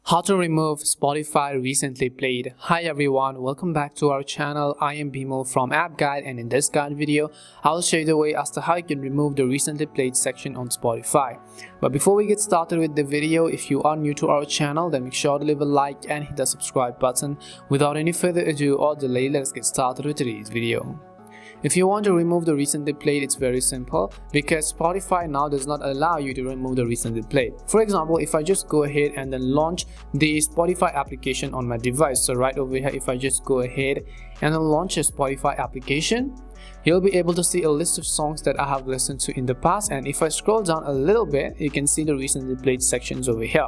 How to remove Spotify recently played. Hi everyone, welcome back to our channel. I am Bimal from App Guide, and in this guide video I'll show you the way as to how you can remove the recently played section on Spotify. But before we get started with the video, if you are new to our channel, then make sure to leave a like and hit the subscribe button. Without any further ado or delay, let's get started with today's video. If you want to remove the recently played, it's very simple because Spotify now does not allow you to remove the recently played. For example, if I just go ahead and then launch the Spotify application on my device, so right over here, if I just go ahead and then launch a Spotify application, you'll be able to see a list of songs that I have listened to in the past, and if I scroll down a little bit, you can see the recently played sections over here.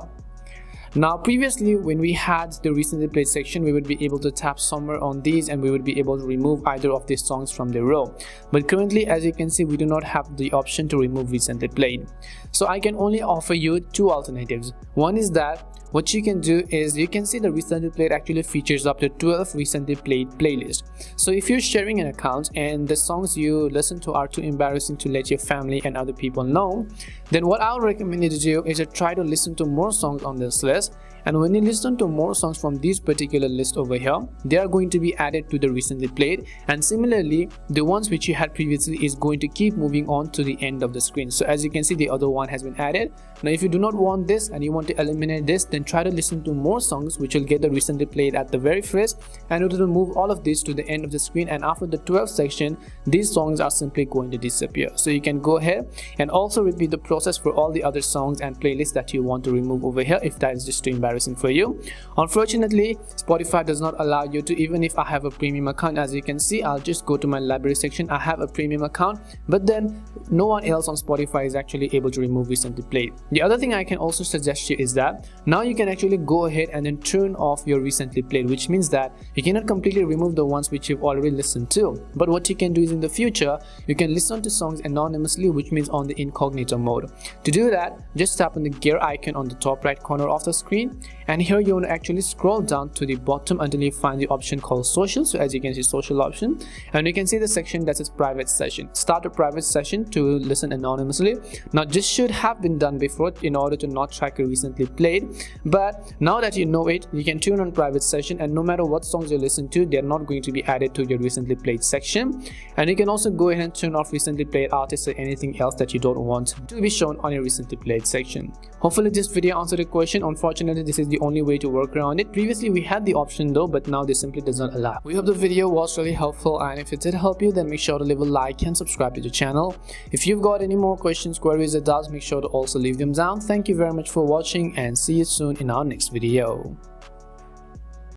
Now previously, when we had the recently played section, we would be able to tap somewhere on these and we would be able to remove either of these songs from the row. But currently, as you can see, we do not have the option to remove recently played. So I can only offer you two alternatives. One is that what you can do is you can see the recently played actually features up to 12 recently played playlists. So if you're sharing an account and the songs you listen to are too embarrassing to let your family and other people know, then what I'll recommend you to do is to try to listen to more songs on this list. And when you listen to more songs from this particular list over here, they are going to be added to the recently played, and similarly the ones which you had previously is going to keep moving on to the end of the screen. So as you can see, the other one has been added. Now if you do not want this and you want to eliminate this, then try to listen to more songs which will get the recently played at the very first, and it will move all of this to the end of the screen, and after the 12th section these songs are simply going to disappear. So you can go ahead and also repeat the process for all the other songs and playlists that you want to remove over here if that is just too embarrassing for you. Unfortunately, Spotify does not allow you to, even if I have a premium account. As you can see, I'll just go to my library section. I have a premium account, but then no one else on Spotify is actually able to remove recently played. The other thing I can also suggest you is that now you can actually go ahead and then turn off your recently played, which means that you cannot completely remove the ones which you've already listened to. But what you can do is in the future, you can listen to songs anonymously, which means on the incognito mode. To do that, just tap on the gear icon on the top right corner of the screen, and here you want to actually scroll down to the bottom until you find the option called social. So as you can see, social option, and you can see the section that says private session. Start a private session to listen anonymously. Now this should have been done before in order to not track your recently played, but now that you know it, you can turn on private session, and no matter what songs you listen to, they're not going to be added to your recently played section. And you can also go ahead and turn off recently played artists or anything else that you don't want to be shown on your recently played section. Hopefully this video answered the question. Unfortunately, this is the only way to work around it. Previously we had the option though, but now this simply does not allow. We hope the video was really helpful, and if it did help you, then make sure to leave a like and subscribe to the channel. If you've got any more questions, queries or doubts, make sure to also leave them down. Thank you very much for watching, and see you soon in our next video.